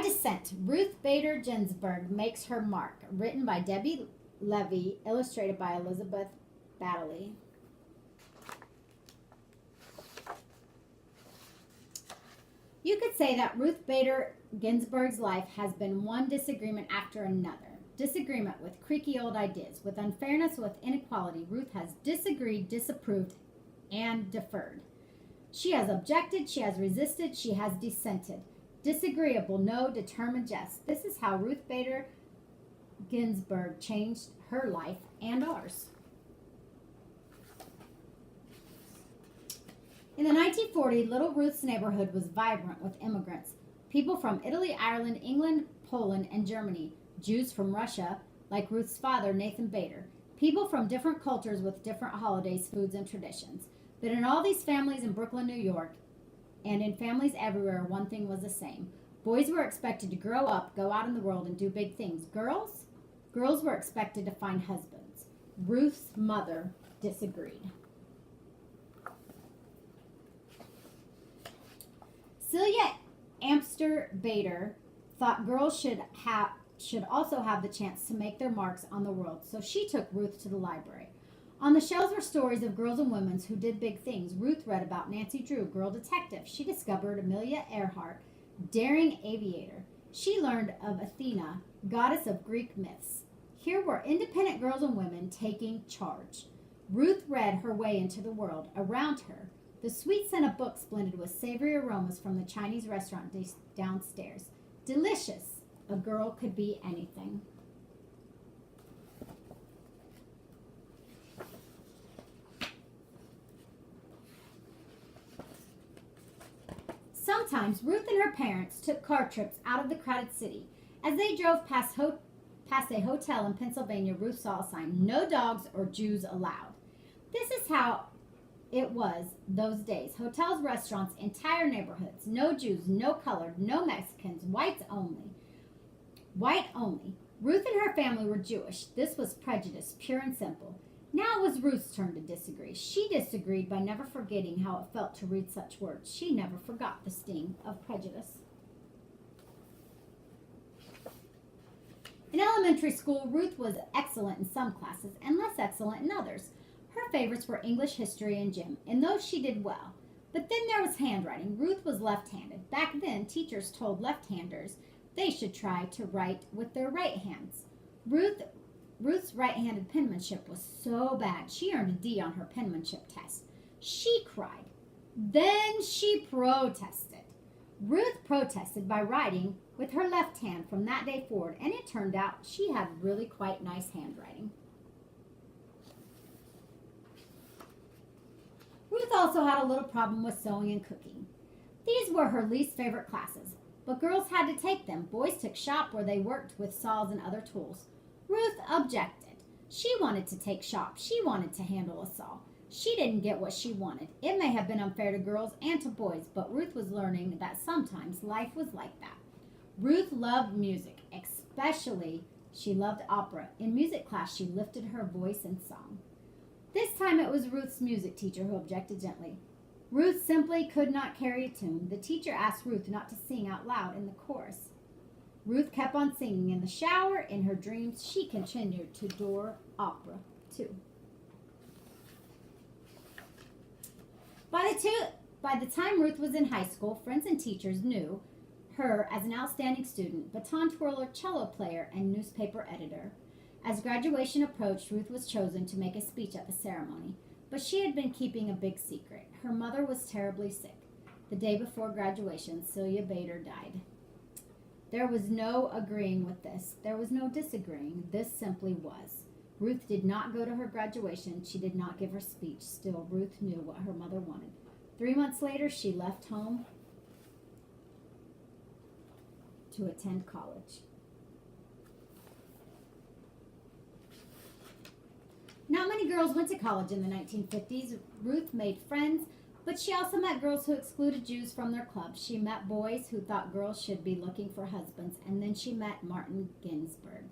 Dissent. Ruth Bader Ginsburg makes her mark. Written by Debbie Levy, illustrated by Elizabeth Baddeley. You could say that Ruth Bader Ginsburg's life has been one disagreement after another. Disagreement with creaky old ideas, with unfairness, with inequality. Ruth has disagreed, disapproved, and deferred. She has objected, she has resisted, she has dissented. Disagreeable, no, determined, yes. This is how Ruth Bader Ginsburg changed her life and ours. In the 1940s, Little Ruth's neighborhood was vibrant with immigrants. People from Italy, Ireland, England, Poland, and Germany. Jews from Russia, like Ruth's father, Nathan Bader. People from different cultures with different holidays, foods, and traditions. But in all these families in Brooklyn, New York, and in families everywhere, one thing was the same. Boys were expected to grow up, go out in the world, and do big things. Girls were expected to find husbands. Ruth's mother disagreed. Celia Amster Bader thought girls should also have the chance to make their marks on the world, so she took Ruth to the library. On the shelves were stories of girls and women who did big things. Ruth read about Nancy Drew, girl detective. She discovered Amelia Earhart, daring aviator. She learned of Athena, goddess of Greek myths. Here were independent girls and women taking charge. Ruth read her way into the world around her. The sweet scent of books blended with savory aromas from the Chinese restaurant downstairs. Delicious. A girl could be anything. Sometimes Ruth and her parents took car trips out of the crowded city. As they drove past a hotel in Pennsylvania, Ruth saw a sign, "No dogs or Jews allowed." This is how it was those days. Hotels, restaurants, entire neighborhoods. No Jews, no colored, no Mexicans, whites only. White only. Ruth and her family were Jewish. This was prejudice, pure and simple. Now it was Ruth's turn to disagree. She disagreed by never forgetting how it felt to read such words. She never forgot the sting of prejudice. In elementary school, Ruth was excellent in some classes and less excellent in others. Her favorites were English, history, and gym. In those she did well. But then there was handwriting. Ruth was left-handed. Back then, teachers told left-handers they should try to write with their right hands. Ruth's right-handed penmanship was so bad, she earned a D on her penmanship test. She cried. Then she protested. Ruth protested by writing with her left hand from that day forward, and it turned out she had really quite nice handwriting. Ruth also had a little problem with sewing and cooking. These were her least favorite classes, but girls had to take them. Boys took shop where they worked with saws and other tools. Ruth objected. She wanted to take shop. She wanted to handle a saw. She didn't get what she wanted. It may have been unfair to girls and to boys, but Ruth was learning that sometimes life was like that. Ruth loved music, especially she loved opera. In music class, she lifted her voice and sung. This time it was Ruth's music teacher who objected gently. Ruth simply could not carry a tune. The teacher asked Ruth not to sing out loud in the chorus. Ruth kept on singing. In the shower, in her dreams, she continued to adore opera, too. By the time Ruth was in high school, friends and teachers knew her as an outstanding student, baton twirler, cello player, and newspaper editor. As graduation approached, Ruth was chosen to make a speech at the ceremony, but she had been keeping a big secret. Her mother was terribly sick. The day before graduation, Celia Bader died. There was no agreeing with this. There was no disagreeing. This simply was. Ruth did not go to her graduation. She did not give her speech. Still, Ruth knew what her mother wanted. 3 months later, she left home to attend college. Not many girls went to college in the 1950s. Ruth made friends, but she also met girls who excluded Jews from their clubs. She met boys who thought girls should be looking for husbands, and then she met Martin Ginsburg.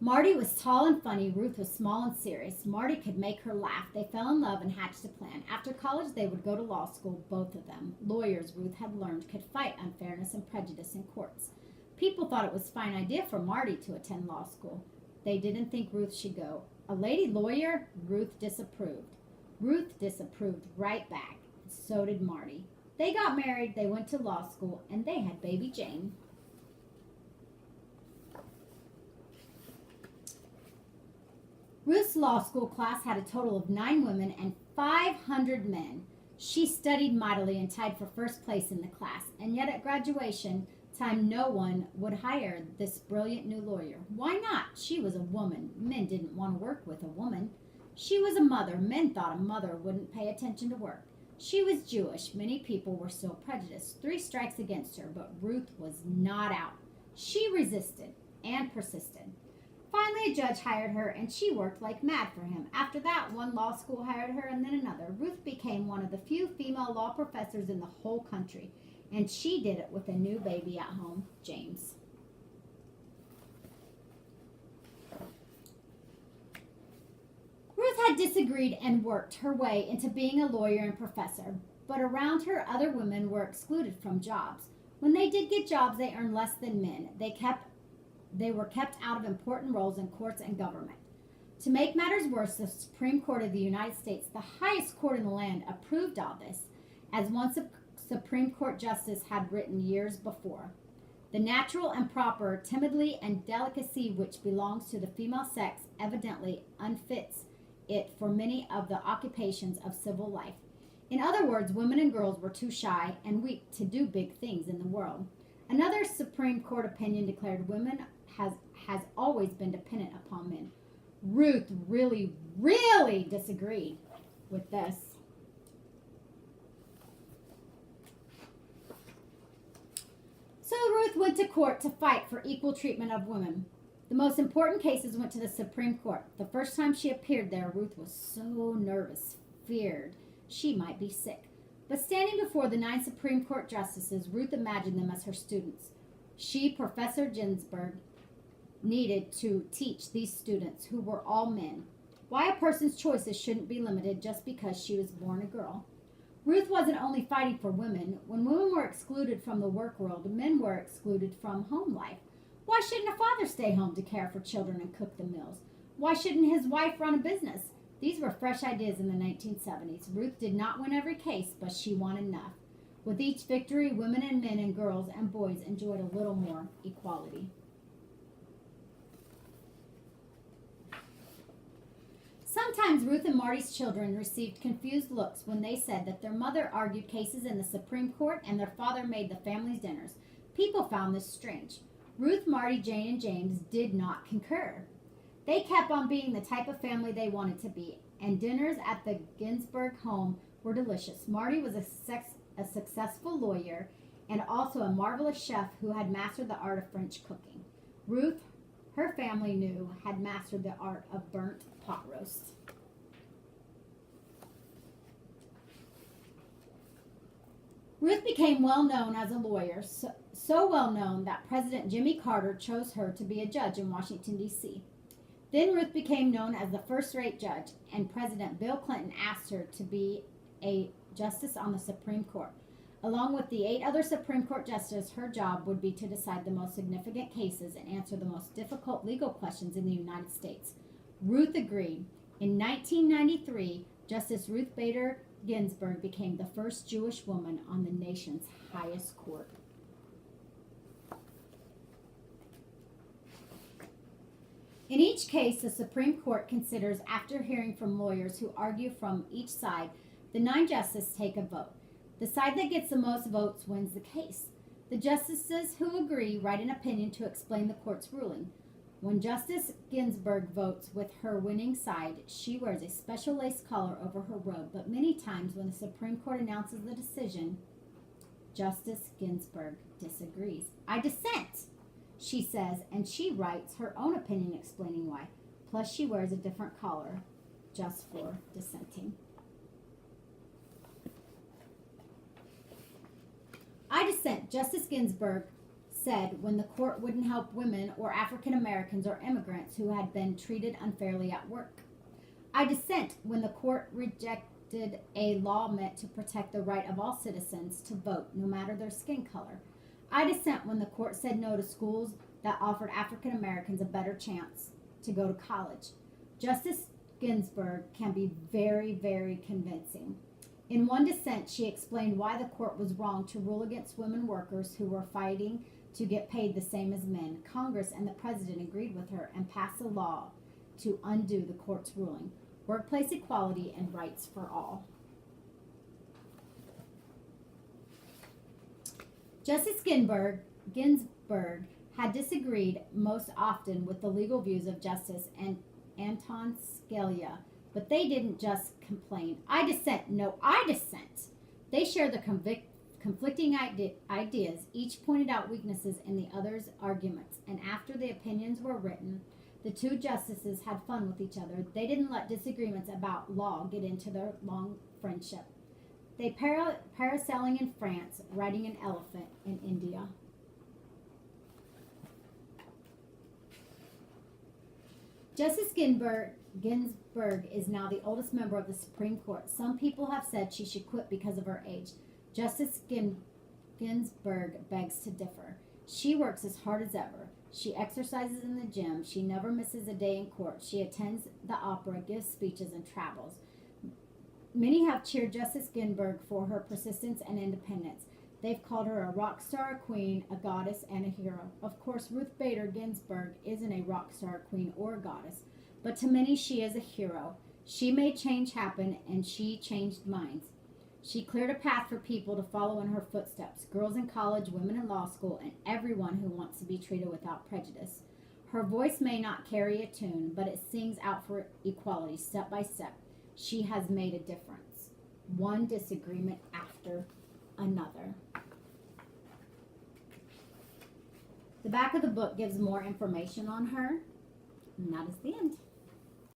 Marty was tall and funny. Ruth was small and serious. Marty could make her laugh. They fell in love and hatched a plan. After college, they would go to law school, both of them. Lawyers, Ruth had learned, could fight unfairness and prejudice in courts. People thought it was a fine idea for Marty to attend law school. They didn't think Ruth should go. A lady lawyer? Ruth disapproved. Ruth disapproved right back. So did Marty. They got married, they went to law school, and they had baby Jane. Ruth's law school class had a total of 9 women and 500 men. She studied mightily and tied for first place in the class, and yet at graduation time no one would hire this brilliant new lawyer. Why not? She was a woman. Men didn't want to work with a woman. She was a mother. Men thought a mother wouldn't pay attention to work. She was Jewish. Many people were still prejudiced. 3 strikes against her, but Ruth was not out. She resisted and persisted. Finally, a judge hired her, and she worked like mad for him. After that, one law school hired her, and then another. Ruth became one of the few female law professors in the whole country, and she did it with a new baby at home, James. Ruth had disagreed and worked her way into being a lawyer and professor, but around her, other women were excluded from jobs. When they did get jobs, they earned less than men. They were kept out of important roles in courts and government. To make matters worse, the Supreme Court of the United States, the highest court in the land, approved all this, as one Supreme Court justice had written years before. The natural and proper timidity and delicacy which belongs to the female sex evidently unfits it for many of the occupations of civil life. In other words, women and girls were too shy and weak to do big things in the world. Another Supreme Court opinion declared women has always been dependent upon men. Ruth really disagreed with this. So Ruth went to court to fight for equal treatment of women. The most important cases went to the Supreme Court. The first time she appeared there, Ruth was so nervous, feared she might be sick. But standing before the 9 Supreme Court justices, Ruth imagined them as her students. She, Professor Ginsburg, needed to teach these students, who were all men, why a person's choices shouldn't be limited just because she was born a girl. Ruth wasn't only fighting for women. When women were excluded from the work world, men were excluded from home life. Why shouldn't a father stay home to care for children and cook the meals? Why shouldn't his wife run a business? These were fresh ideas in the 1970s. Ruth did not win every case, but she won enough. With each victory, women and men and girls and boys enjoyed a little more equality. Sometimes Ruth and Marty's children received confused looks when they said that their mother argued cases in the Supreme Court and their father made the family's dinners. People found this strange. Ruth, Marty, Jane, and James did not concur. They kept on being the type of family they wanted to be, and dinners at the Ginsburg home were delicious. Marty was a successful lawyer and also a marvelous chef who had mastered the art of French cooking. Ruth, her family knew, had mastered the art of burnt pot roast. Ruth became well known as a lawyer, so well known that President Jimmy Carter chose her to be a judge in Washington, D.C. Then Ruth became known as the first-rate judge, and President Bill Clinton asked her to be a justice on the Supreme Court. Along with the 8 other Supreme Court justices, her job would be to decide the most significant cases and answer the most difficult legal questions in the United States. Ruth agreed. In 1993, Justice Ruth Bader Ginsburg became the first Jewish woman on the nation's highest court. In each case, the Supreme Court considers, after hearing from lawyers who argue from each side, the 9 justices take a vote. The side that gets the most votes wins the case. The justices who agree write an opinion to explain the court's ruling. When Justice Ginsburg votes with her winning side, she wears a special lace collar over her robe, but many times when the Supreme Court announces the decision, Justice Ginsburg disagrees. "I dissent," she says, and she writes her own opinion explaining why. Plus, she wears a different collar just for dissenting. "I dissent," Justice Ginsburg said when the court wouldn't help women or African Americans or immigrants who had been treated unfairly at work. I dissent when the court rejected a law meant to protect the right of all citizens to vote, no matter their skin color. I dissent when the court said no to schools that offered African Americans a better chance to go to college. Justice Ginsburg can be very, very convincing. In one dissent, she explained why the court was wrong to rule against women workers who were fighting to get paid the same as men. Congress and the president agreed with her and passed a law to undo the court's ruling. Workplace equality and rights for all. Justice Ginsburg had disagreed most often with the legal views of Justice and Anton Scalia, but they didn't just complain. I dissent. No, I dissent. They shared the conflicting ideas. Each pointed out weaknesses in the other's arguments, and after the opinions were written, the two justices had fun with each other. They didn't let disagreements about law get into their long friendship. They parasailing in France, riding an elephant in India. Justice Ginsburg is now the oldest member of the Supreme Court. Some people have said she should quit because of her age. Justice Ginsburg begs to differ. She works as hard as ever. She exercises in the gym. She never misses a day in court. She attends the opera, gives speeches, and travels. Many have cheered Justice Ginsburg for her persistence and independence. They've called her a rock star, a queen, a goddess, and a hero. Of course, Ruth Bader Ginsburg isn't a rock star, a queen, or a goddess, but to many she is a hero. She made change happen, and she changed minds. She cleared a path for people to follow in her footsteps, girls in college, women in law school, and everyone who wants to be treated without prejudice. Her voice may not carry a tune, but it sings out for equality step by step. She has made a difference, one disagreement after another. The back of the book gives more information on her, and that is the end.